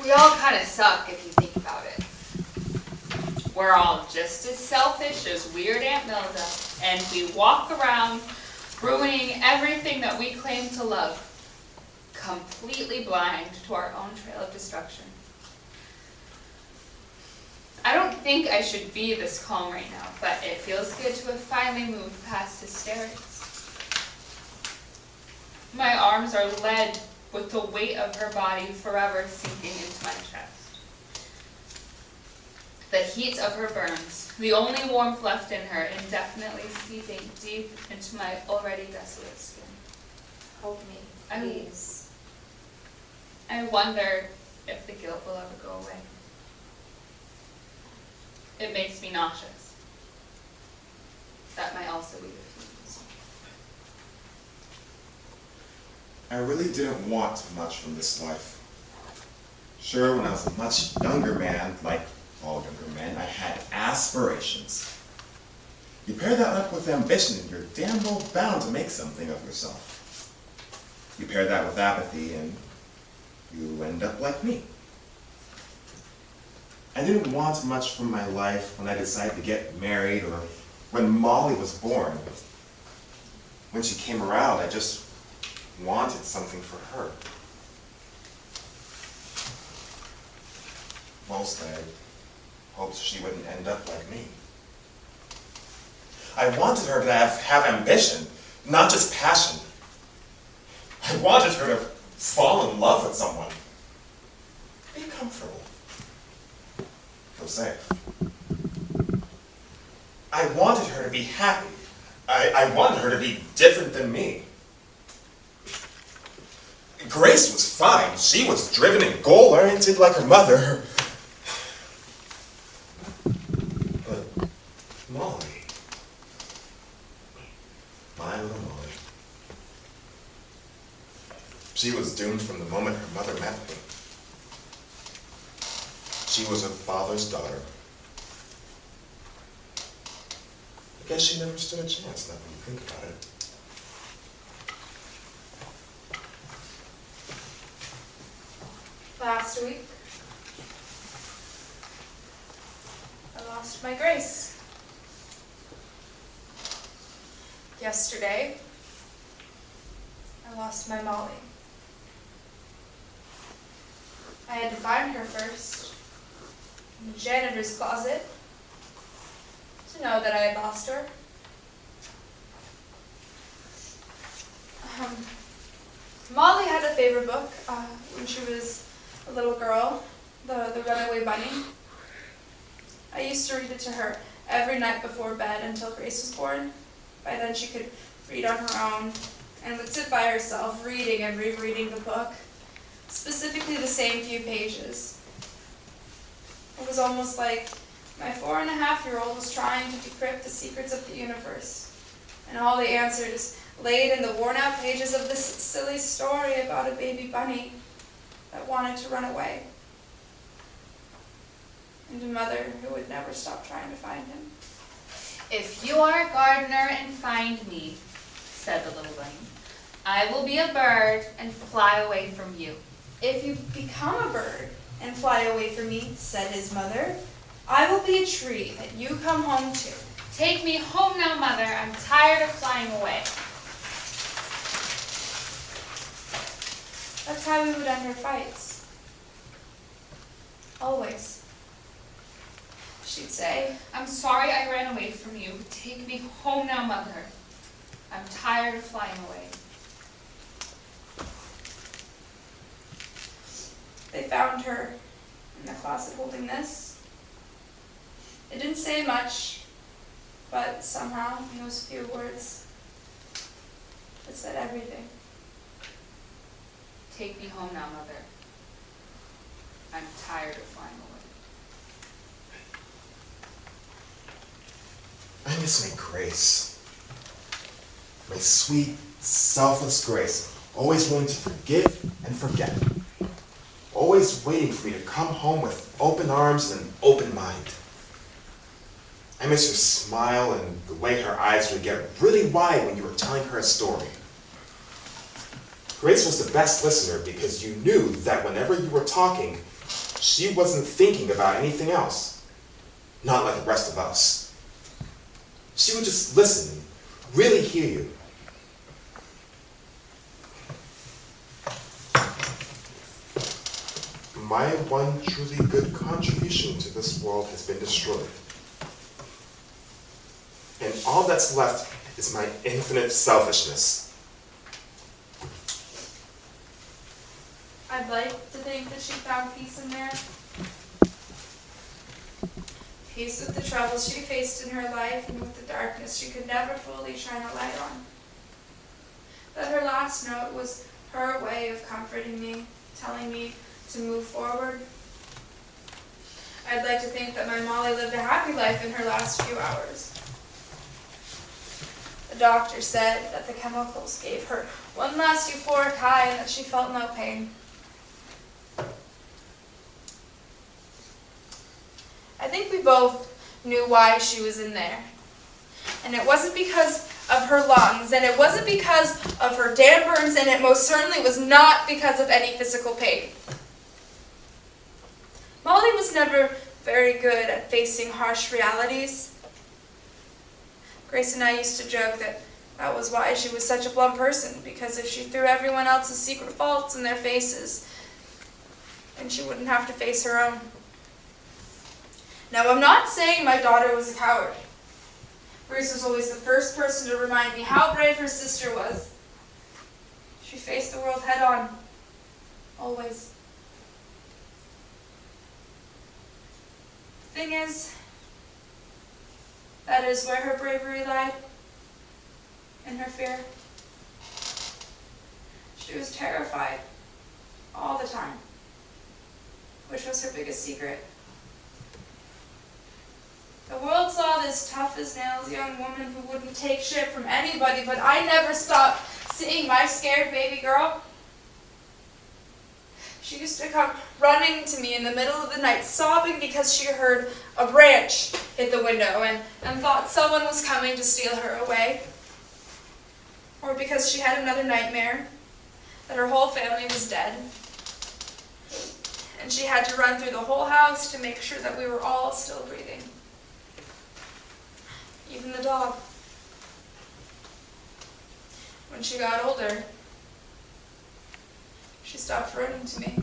We all kind of suck if you think about it. We're all just as selfish as Weird Aunt Milda, and we walk around ruining everything that we claim to love, completely blind to our own trail of destruction. I don't think I should be this calm right now, but it feels good to have finally moved past hysterics. My arms are lead with the weight of her body forever sinking into my chest. The heat of her burns, the only warmth left in her, indefinitely seeping deep into my already desolate skin. Hold me, please. I wonder if the guilt will ever go away. It makes me nauseous. That might also be the fumes. I really didn't want much from this life. Sure, when I was a much younger man, like all younger men, I had aspirations. You pair that up with ambition and you're damn well bound to make something of yourself. You pair that with apathy and you end up like me. I didn't want much from my life when I decided to get married or when Molly was born. When she came around, I just wanted something for her. Most I hoped she wouldn't end up like me. I wanted her to have ambition, not just passion. I wanted her to fall in love with someone. Be comfortable. Feel safe. I wanted her to be happy. I wanted her to be different than me. Grace was fine. She was driven and goal-oriented like her mother. But Molly, my little Molly, she was doomed from the moment her mother met me. She was her father's daughter. I guess she never stood a chance, now when you think about it. Last week, I lost my Grace. Yesterday, I lost my Molly. I had to find her first in the janitor's closet to know that I had lost her. Molly had a favorite book when she was a little girl, the Runaway Bunny. I used to read it to her every night before bed until Grace was born. By then she could read on her own and would sit by herself reading and rereading the book, specifically the same few pages. It was almost like my 4.5-year-old was trying to decrypt the secrets of the universe, and all the answers laid in the worn-out pages of this silly story about a baby bunny that wanted to run away, and a mother who would never stop trying to find him. If you are a gardener and find me, said the little bunny, I will be a bird and fly away from you. If you become a bird and fly away from me, said his mother, I will be a tree that you come home to. Take me home now, mother. I'm tired of flying away. That's how we would end our fights. Always. She'd say, I'm sorry I ran away from you. Take me home now, mother. I'm tired of flying away. they found her in the closet holding this. It didn't say much, but somehow, in those few words, it said everything. Take me home now, mother. I'm tired of flying away. I miss my Grace. My sweet, selfless Grace, always willing to forgive and forget. Always waiting for me to come home with open arms and an open mind. I miss her smile and the way her eyes would get really wide when you were telling her a story. Grace was the best listener because you knew that whenever you were talking, She wasn't thinking about anything else, not like the rest of us. She would just listen and really hear you. My one truly good contribution to this world has been destroyed. And all that's left is my infinite selfishness. I'd like to think that she found peace in there. Peace with the troubles she faced in her life and with the darkness she could never fully shine a light on. That her last note was her way of comforting me, telling me to move forward. I'd like to think that my Molly lived a happy life in her last few hours. The doctor said that the chemicals gave her one last euphoric high and that she felt no pain. I think we both knew why she was in there. And it wasn't because of her lungs, and it wasn't because of her damn burns, and it most certainly was not because of any physical pain. Molly was never very good at facing harsh realities. Grace and I used to joke that that was why she was such a blunt person, because if she threw everyone else's secret faults in their faces, then she wouldn't have to face her own. Now, I'm not saying my daughter was a coward. Grace was always the first person to remind me how brave her sister was. She faced the world head on. Always. The thing is, that is where her bravery lied. In her fear. She was terrified. All the time. Which was her biggest secret. The world saw this tough-as-nails young woman who wouldn't take shit from anybody, but I never stopped seeing my scared baby girl. She used to come running to me in the middle of the night, sobbing because she heard a branch hit the window and thought someone was coming to steal her away. Or because she had another nightmare, that her whole family was dead. And she had to run through the whole house to make sure that we were all still breathing. Even the dog. When she got older, she stopped running to me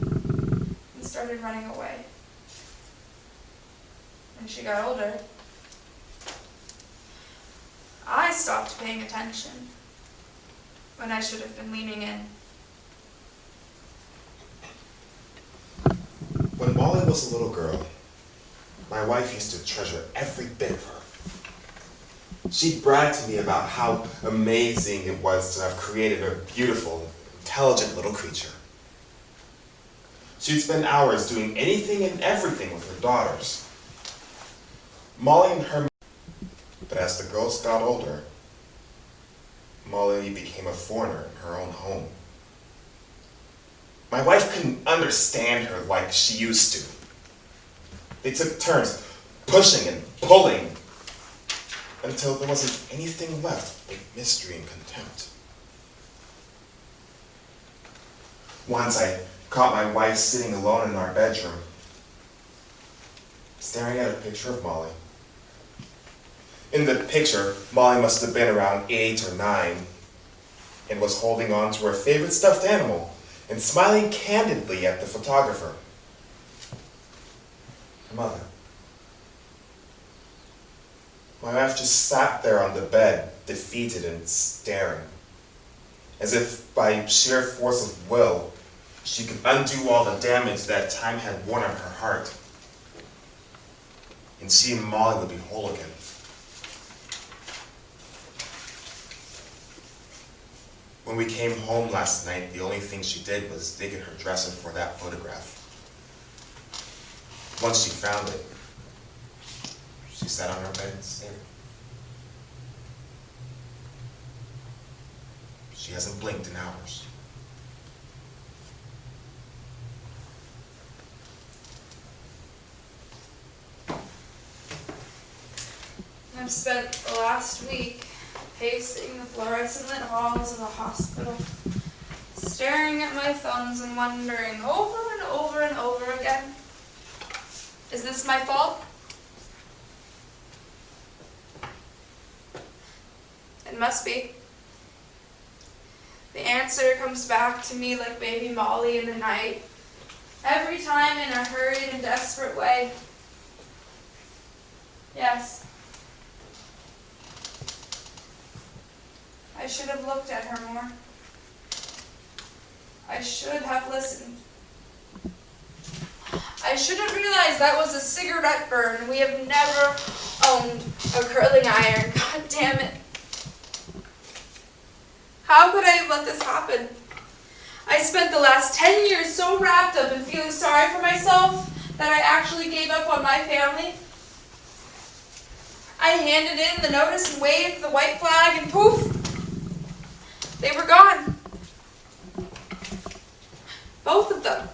and started running away. When she got older, I stopped paying attention when I should have been leaning in. When Molly was a little girl, my wife used to treasure every bit of her. She'd brag to me about how amazing it was to have created a beautiful, intelligent little creature. She'd spend hours doing anything and everything with her daughters. Molly and her... But as the girls got older, Molly became a foreigner in her own home. My wife couldn't understand her like she used to. They took turns pushing and pulling until there wasn't anything left but mystery and contempt. Once I caught my wife sitting alone in our bedroom, staring at a picture of Molly. In the picture, Molly must have been around 8 or 9 and was holding on to her favorite stuffed animal and smiling candidly at the photographer. Her mother. My wife just sat there on the bed, defeated and staring, as if by sheer force of will, she could undo all the damage that time had worn on her heart. And she and Molly would be whole again. When we came home last night, the only thing she did was dig in her dresser for that photograph. Once she found it, she sat on her bed and stared. She hasn't blinked in hours. I've spent the last week pacing the fluorescent halls of the hospital, staring at my thumbs and wondering over and over and over again. Is this my fault? It must be. The answer comes back to me like baby Molly in the night, every time in a hurried and desperate way. Yes. I should have looked at her more. I should have listened. I should have realized that was a cigarette burn. We have never owned a curling iron. God damn it. How could I have let this happen? I spent the last 10 years so wrapped up in feeling sorry for myself that I actually gave up on my family. I handed in the notice and waved the white flag and poof, they were gone. Both of them.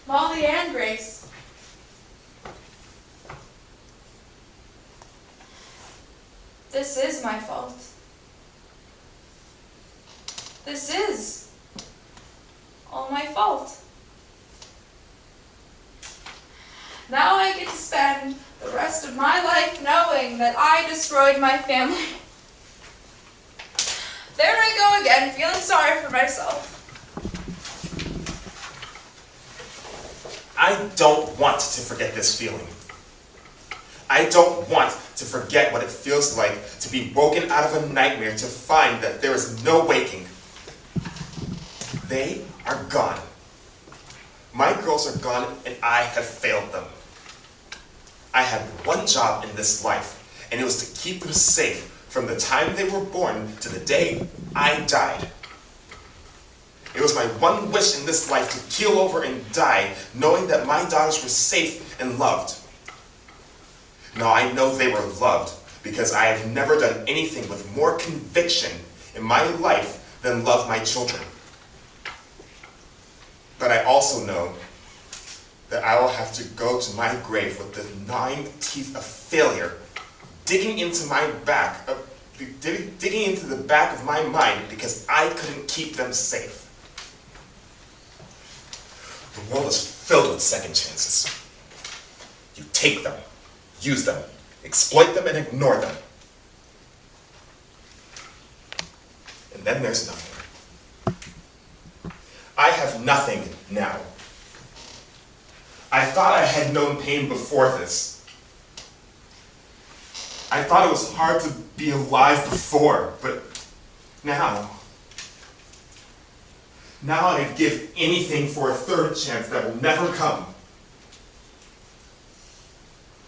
Molly and Grace. This is my fault. This is all my fault. Now I get to spend the rest of my life knowing that I destroyed my family. There I go again, feeling sorry for myself. I don't want to forget this feeling. I don't want to forget what it feels like to be woken out of a nightmare to find that there is no waking. They are gone. My girls are gone and I have failed them. I had one job in this life, and it was to keep them safe from the time they were born to the day I died. It was my one wish in this life to keel over and die, knowing that my daughters were safe and loved. Now I know they were loved because I have never done anything with more conviction in my life than love my children. But I also know that I will have to go to my grave with the gnawing teeth of failure digging into my back, digging into the back of my mind because I couldn't keep them safe. The world is filled with second chances. You take them, use them, exploit them, and ignore them. And then there's nothing. I have nothing now. I thought I had known pain before this. I thought it was hard to be alive before, but now I'd give anything for a third chance that will never come.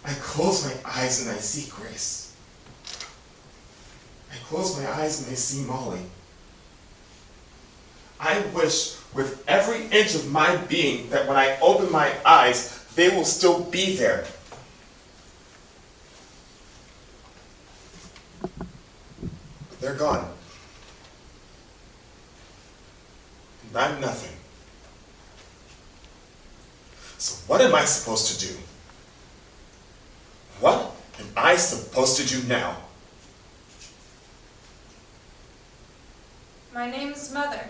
I close my eyes and I see Grace. I close my eyes and I see Molly. I wish with every inch of my being that when I open my eyes, they will still be there. They're gone. And I'm nothing. So what am I supposed to do? What am I supposed to do now? My name's Mother.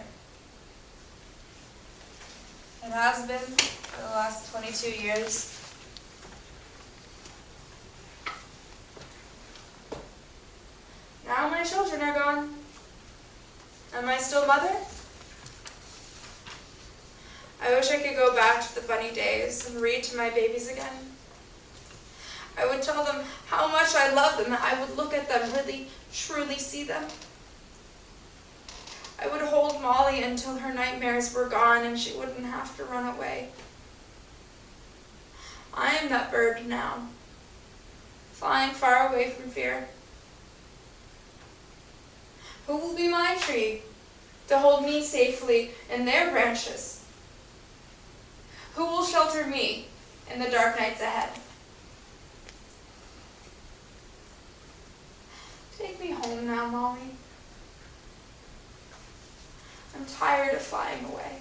It has been for the last 22 years. Now my children are gone. Am I still Mother? I wish I could go back to the bunny days and read to my babies again. I would tell them how much I love them, that I would look at them, really, truly see them. I would hold Molly until her nightmares were gone and she wouldn't have to run away. I am that bird now, flying far away from fear. Who will be my tree to hold me safely in their branches? Who will shelter me in the dark nights ahead? Take me home now, Molly. I'm tired of flying away.